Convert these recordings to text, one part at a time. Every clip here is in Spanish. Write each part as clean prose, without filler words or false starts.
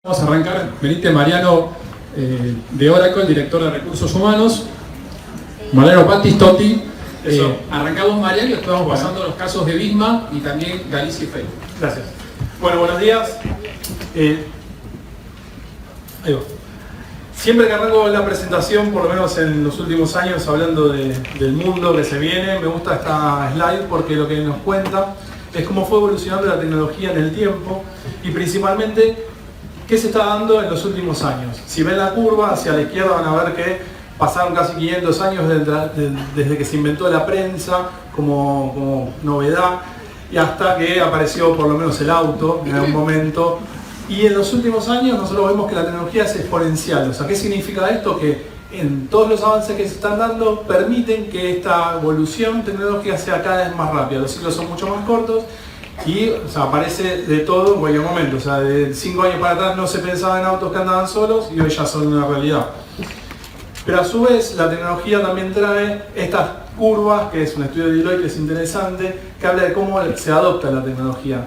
Vamos a arrancar. Benítez Mariano de Oracle, director de Recursos Humanos. Mariano Battistotti. Arrancamos Mariano y después vamos pasando los casos de Visma y también Galicia y Facebook. Gracias. Bueno, buenos días. Ahí va. Siempre que arranco la presentación, por lo menos en los últimos años, hablando del mundo que se viene, me gusta esta slide porque lo que nos cuenta es cómo fue evolucionando la tecnología en el tiempo y principalmente qué se está dando en los últimos años. Si ven la curva hacia la izquierda van a ver que pasaron casi 500 años desde que se inventó la prensa como novedad y hasta que apareció por lo menos el auto en algún momento. Y en los últimos años nosotros vemos que la tecnología es exponencial. O sea, ¿qué significa esto? Que en todos los avances que se están dando permiten que esta evolución tecnológica sea cada vez más rápida. Los ciclos son mucho más cortos y aparece de todo en cualquier momento. O sea, de 5 años para atrás no se pensaba en autos que andaban solos y hoy ya son una realidad. Pero a su vez la tecnología también trae estas curvas, que es un estudio de Deloitte que es interesante, que habla de cómo se adopta la tecnología.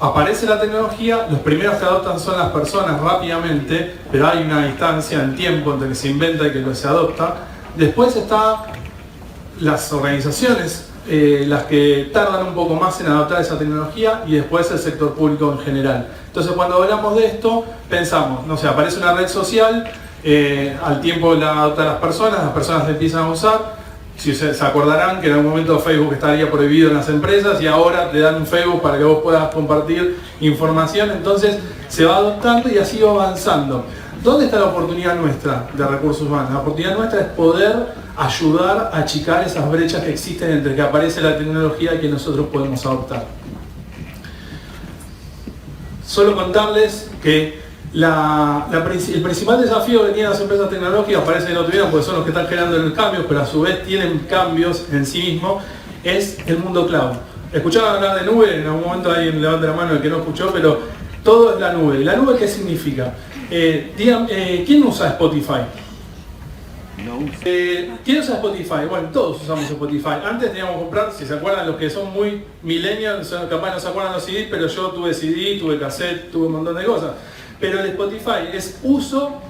Aparece la tecnología, los primeros que adoptan son las personas rápidamente, pero hay una distancia en tiempo entre que se inventa y que se adopta. Después están las organizaciones, las que tardan un poco más en adoptar esa tecnología, y después el sector público en general. Entonces cuando hablamos de esto, pensamos, no sé, aparece una red social, al tiempo la adoptan las personas la empiezan a usar. Si se acordarán que en algún momento Facebook estaría prohibido en las empresas y ahora te dan un Facebook para que vos puedas compartir información, entonces se va adoptando y así va avanzando. ¿Dónde está la oportunidad nuestra de recursos humanos? La oportunidad nuestra es poder ayudar a achicar esas brechas que existen entre que aparece la tecnología y que nosotros podemos adoptar. Solo contarles que el principal desafío que tienen las empresas tecnológicas, parece que no tuvieron porque son los que están generando el cambio, pero a su vez tienen cambios en sí mismos, es el mundo cloud. ¿Escuchaban hablar de nube? En algún momento alguien levante la mano el que no escuchó, pero todo es la nube. ¿La nube qué significa? ¿Quién usa Spotify? ¿Quién usa Spotify? Bueno, todos usamos Spotify. Antes teníamos que comprar, si se acuerdan, los que son muy millennials, capaz no se acuerdan los CDs, pero yo tuve CD, tuve cassette, tuve un montón de cosas. Pero el Spotify es uso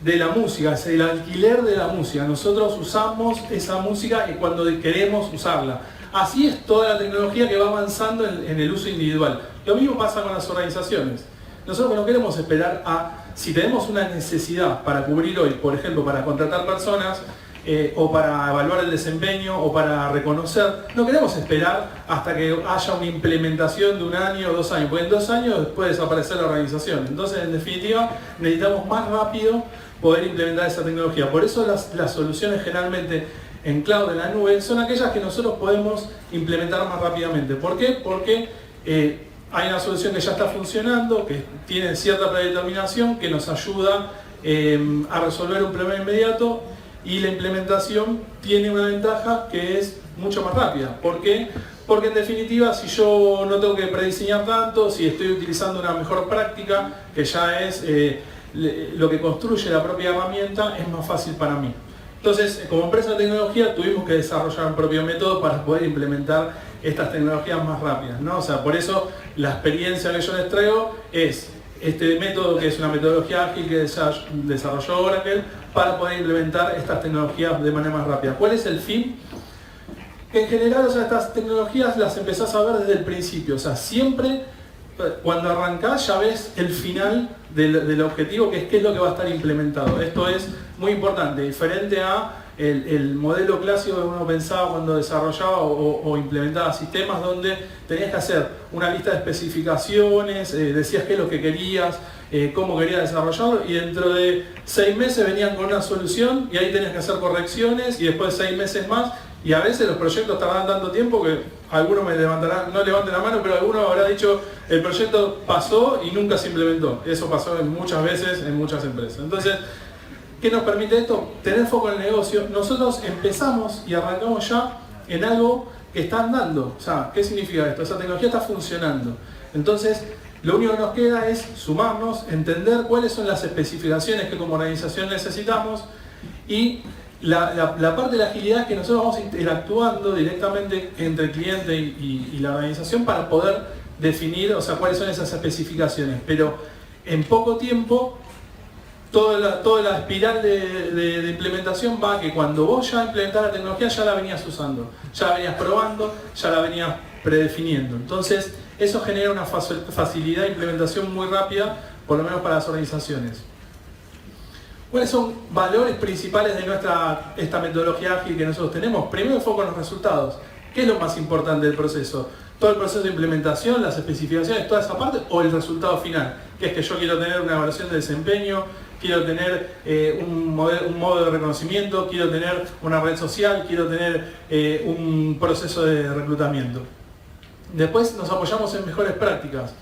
de la música, es el alquiler de la música. Nosotros usamos esa música cuando queremos usarla. Así es toda la tecnología que va avanzando en el uso individual. Lo mismo pasa con las organizaciones. Nosotros no queremos esperar si tenemos una necesidad para cubrir hoy, por ejemplo, para contratar personas, o para evaluar el desempeño, o para reconocer, no queremos esperar hasta que haya una implementación de 1 año o 2 años, porque en 2 años puede desaparecer la organización. Entonces, en definitiva, necesitamos más rápido poder implementar esa tecnología. Por eso las soluciones generalmente en cloud, en la nube, son aquellas que nosotros podemos implementar más rápidamente. ¿Por qué? Porque hay una solución que ya está funcionando, que tiene cierta predeterminación, que nos ayuda a resolver un problema inmediato, y la implementación tiene una ventaja que es mucho más rápida. ¿Por qué? Porque en definitiva, si yo no tengo que prediseñar tanto, si estoy utilizando una mejor práctica, que ya es lo que construye la propia herramienta, es más fácil para mí. Entonces, como empresa de tecnología, tuvimos que desarrollar un propio método para poder implementar estas tecnologías más rápidas, ¿no? O sea, por eso la experiencia que yo les traigo es este método, que es una metodología ágil que desarrolló Oracle para poder implementar estas tecnologías de manera más rápida. ¿Cuál es el fin? En general, o sea, estas tecnologías las empezás a ver desde el principio. O sea, siempre cuando arrancás ya ves el final del objetivo, que es qué es lo que va a estar implementado. Esto es muy importante, diferente a el modelo clásico que uno pensaba cuando desarrollaba o implementaba sistemas, donde tenías que hacer una lista de especificaciones, decías qué es lo que querías, cómo querías desarrollarlo, y dentro de 6 meses venían con una solución y ahí tenías que hacer correcciones, y después 6 meses más, y a veces los proyectos tardan tanto tiempo que algunos me levantarán, no levanten la mano, pero alguno habrá dicho el proyecto pasó y nunca se implementó. Eso pasó muchas veces en muchas empresas. Entonces, ¿qué nos permite esto? Tener foco en el negocio. Nosotros empezamos y arrancamos ya en algo que está andando. O sea, ¿qué significa esto? Esa tecnología está funcionando. Entonces, lo único que nos queda es sumarnos, entender cuáles son las especificaciones que como organización necesitamos, y la parte de la agilidad es que nosotros vamos interactuando directamente entre el cliente y la organización para poder definir, o sea, cuáles son esas especificaciones. Pero en poco tiempo, toda la espiral de implementación va a que cuando vos ya implementás la tecnología ya la venías usando, ya la venías probando, ya la venías predefiniendo. Entonces eso genera una facilidad de implementación muy rápida, por lo menos para las organizaciones. ¿Cuáles son valores principales de esta metodología ágil que nosotros tenemos? Primero, el foco en los resultados. ¿Qué es lo más importante del proceso? ¿Todo el proceso de implementación, las especificaciones, toda esa parte, o el resultado final? Que es que yo quiero tener una evaluación de desempeño, quiero tener un modo de reconocimiento, quiero tener una red social, quiero tener un proceso de reclutamiento. Después nos apoyamos en mejores prácticas.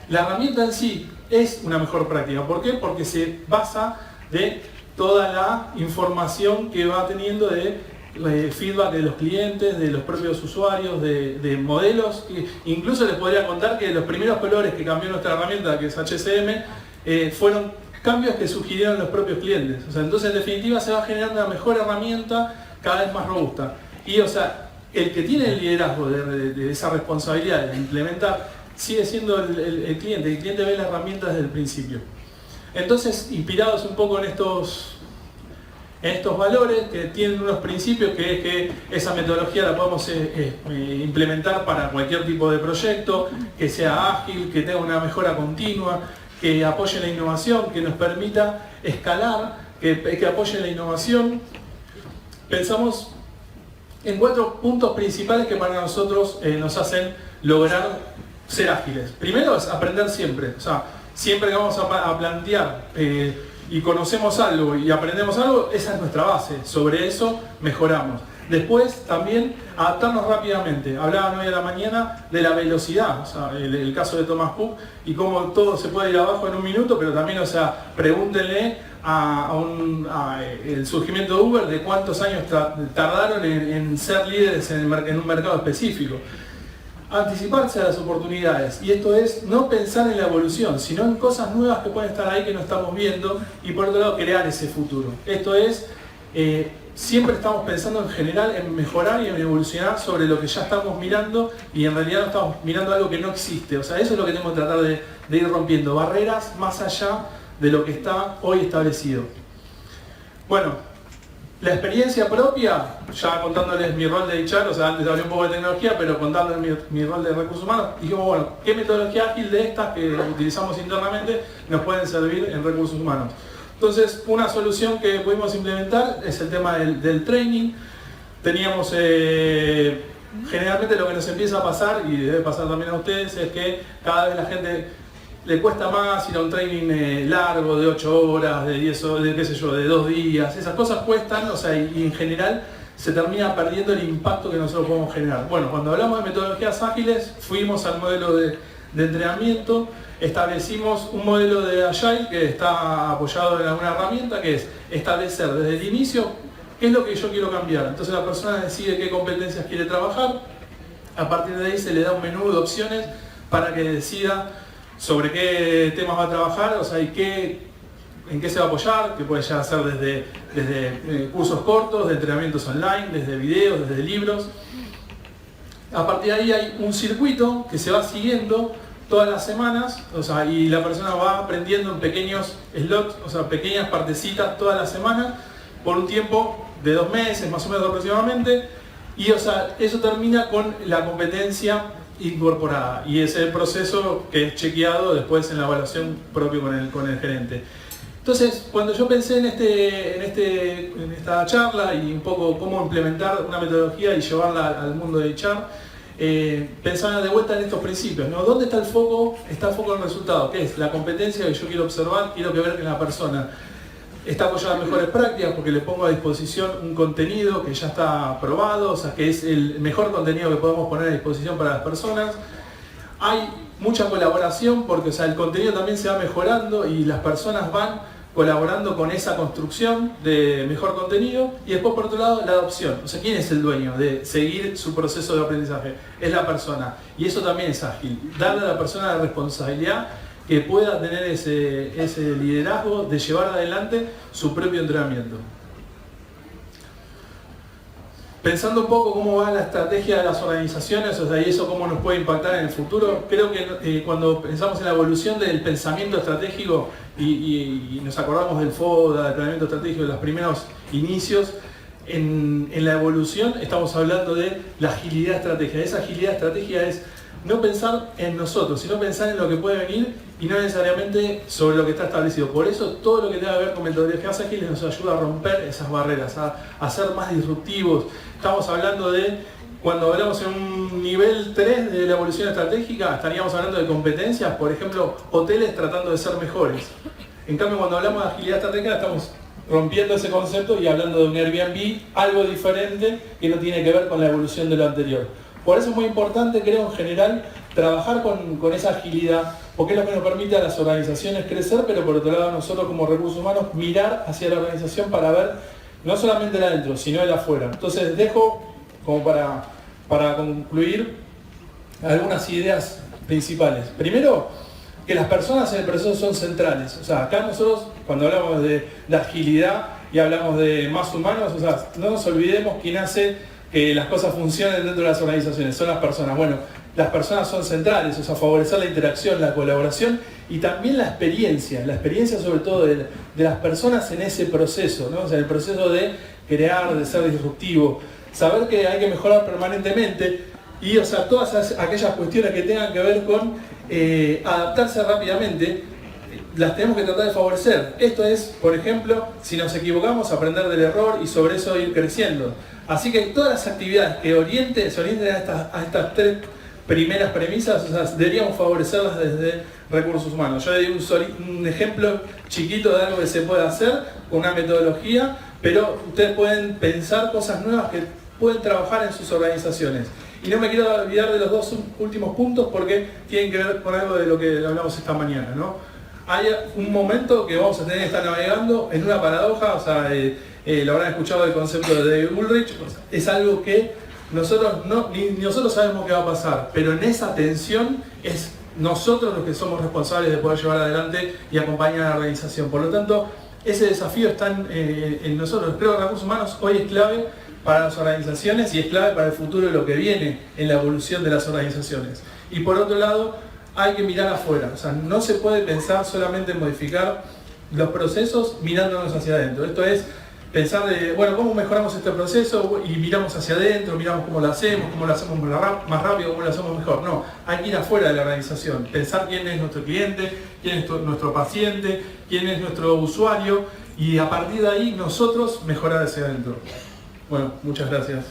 La herramienta en sí es una mejor práctica. ¿Por qué? Porque se basa de toda la información que va teniendo de feedback de los clientes, de los propios usuarios, de modelos. Incluso les podría contar que los primeros colores que cambió nuestra herramienta, que es HCM, fueron cambios que sugirieron los propios clientes. O sea, entonces en definitiva se va generando una mejor herramienta cada vez más robusta. Y o sea, el que tiene el liderazgo de esa responsabilidad de implementar sigue siendo el cliente. El cliente ve la herramienta desde el principio. Entonces, inspirados un poco en estos valores que tienen unos principios, que es que esa metodología la podemos implementar para cualquier tipo de proyecto, que sea ágil, que tenga una mejora continua, que apoye la innovación, que nos permita escalar, que apoye la innovación. Pensamos en 4 puntos principales que para nosotros nos hacen lograr ser ágiles. Primero es aprender siempre. O sea, siempre que vamos a plantear y conocemos algo y aprendemos algo, esa es nuestra base. Sobre eso mejoramos. Después también adaptarnos rápidamente. Hablaban hoy a la mañana de la velocidad, o sea, el caso de Thomas Cook y cómo todo se puede ir abajo en un minuto, pero también, o sea, pregúntenle el surgimiento de Uber de cuántos años tardaron en ser líderes en un mercado específico. Anticiparse a las oportunidades, y esto es no pensar en la evolución, sino en cosas nuevas que pueden estar ahí que no estamos viendo, y por otro lado crear ese futuro. Esto es, siempre estamos pensando en general en mejorar y en evolucionar sobre lo que ya estamos mirando, y en realidad no estamos mirando algo que no existe. O sea, eso es lo que tenemos que tratar de ir rompiendo, barreras más allá de lo que está hoy establecido. Bueno, la experiencia propia, ya contándoles mi rol de HR, o sea, antes hablé un poco de tecnología, pero contándoles mi rol de recursos humanos, dijimos, bueno, ¿qué metodología ágil de estas que utilizamos internamente nos pueden servir en recursos humanos? Entonces, una solución que pudimos implementar es el tema del training. Teníamos, generalmente lo que nos empieza a pasar, y debe pasar también a ustedes, es que cada vez la gente le cuesta más ir a un training largo de 8 horas, de 10 horas, de qué sé yo, de 2 días. Esas cosas cuestan, o sea, y en general se termina perdiendo el impacto que nosotros podemos generar. Bueno, cuando hablamos de metodologías ágiles, fuimos al modelo de entrenamiento, establecimos un modelo de Agile que está apoyado en alguna herramienta, que es establecer desde el inicio qué es lo que yo quiero cambiar. Entonces la persona decide qué competencias quiere trabajar, a partir de ahí se le da un menú de opciones para que decida sobre qué temas va a trabajar, o sea, en qué se va a apoyar, que puede ya ser desde cursos cortos, de entrenamientos online, desde videos, desde libros. A partir de ahí hay un circuito que se va siguiendo todas las semanas, o sea, y la persona va aprendiendo en pequeños slots, o sea, pequeñas partecitas todas las semanas, por un tiempo de 2 meses, más o menos aproximadamente, y o sea, eso termina con la competencia incorporada, y ese es el proceso que es chequeado después en la evaluación propio con el gerente. Entonces, cuando yo pensé en esta charla y un poco cómo implementar una metodología y llevarla al mundo de HR, pensaba de vuelta en estos principios, ¿no? ¿Dónde está el foco? Está el foco en el resultado, que es la competencia que yo quiero observar, quiero ver que la persona está apoyada en mejores prácticas porque le pongo a disposición un contenido que ya está probado, o sea, que es el mejor contenido que podemos poner a disposición para las personas. Hay mucha colaboración porque, o sea, el contenido también se va mejorando y las personas van colaborando con esa construcción de mejor contenido. Y después, por otro lado, la adopción. O sea, ¿quién es el dueño de seguir su proceso de aprendizaje? Es la persona. Y eso también es ágil. Darle a la persona la responsabilidad que pueda tener ese liderazgo de llevar adelante su propio entrenamiento. Pensando un poco cómo va la estrategia de las organizaciones, o sea, y eso cómo nos puede impactar en el futuro, creo que cuando pensamos en la evolución del pensamiento estratégico y nos acordamos del FODA, del planeamiento estratégico, de los primeros inicios, en la evolución estamos hablando de la agilidad estratégica. Esa agilidad estratégica es no pensar en nosotros, sino pensar en lo que puede venir y no necesariamente sobre lo que está establecido. Por eso todo lo que tenga que ver con metodologías ágiles nos ayuda a romper esas barreras, a ser más disruptivos. Estamos hablando de, cuando hablamos en un nivel 3 de la evolución estratégica, estaríamos hablando de competencias, por ejemplo, hoteles tratando de ser mejores. En cambio, cuando hablamos de agilidad estratégica, estamos rompiendo ese concepto y hablando de un Airbnb, algo diferente que no tiene que ver con la evolución de lo anterior. Por eso es muy importante, creo, en general, trabajar con esa agilidad, porque es lo que nos permite a las organizaciones crecer, pero por otro lado nosotros como recursos humanos mirar hacia la organización para ver no solamente el adentro, sino el afuera. Entonces dejo, como para concluir, algunas ideas principales. Primero, que las personas en el proceso son centrales. O sea, acá nosotros, cuando hablamos de agilidad y hablamos de más humanos, o sea, no nos olvidemos quién hace que las cosas funcionen dentro de las organizaciones, son las personas. Bueno, las personas son centrales, o sea, favorecer la interacción, la colaboración y también la experiencia sobre todo de las personas en ese proceso, ¿no? O sea, el proceso de crear, de ser disruptivo, saber que hay que mejorar permanentemente y, o sea, todas aquellas cuestiones que tengan que ver con adaptarse rápidamente, las tenemos que tratar de favorecer. Esto es, por ejemplo, si nos equivocamos, aprender del error y sobre eso ir creciendo. Así que todas las actividades que se orienten a estas tres primeras premisas, o sea, deberíamos favorecerlas desde recursos humanos. Yo le di un ejemplo chiquito de algo que se puede hacer con una metodología, pero ustedes pueden pensar cosas nuevas que pueden trabajar en sus organizaciones. Y no me quiero olvidar de los dos últimos puntos porque tienen que ver con algo de lo que hablamos esta mañana, ¿no? Hay un momento que vamos a tener que estar navegando en una paradoja, o sea, lo habrán escuchado el concepto de David Ulrich, es algo que ni nosotros sabemos qué va a pasar, pero en esa tensión es nosotros los que somos responsables de poder llevar adelante y acompañar a la organización. Por lo tanto, ese desafío está en nosotros. Creo que recursos humanos hoy es clave para las organizaciones y es clave para el futuro de lo que viene en la evolución de las organizaciones. Y por otro lado, hay que mirar afuera. O sea, no se puede pensar solamente en modificar los procesos mirándonos hacia adentro. Esto es pensar de, bueno, ¿cómo mejoramos este proceso? Y miramos hacia adentro, miramos cómo lo hacemos más rápido, cómo lo hacemos mejor. No, hay que ir afuera de la organización, pensar quién es nuestro cliente, quién es nuestro paciente, quién es nuestro usuario y a partir de ahí nosotros mejorar hacia adentro. Bueno, muchas gracias.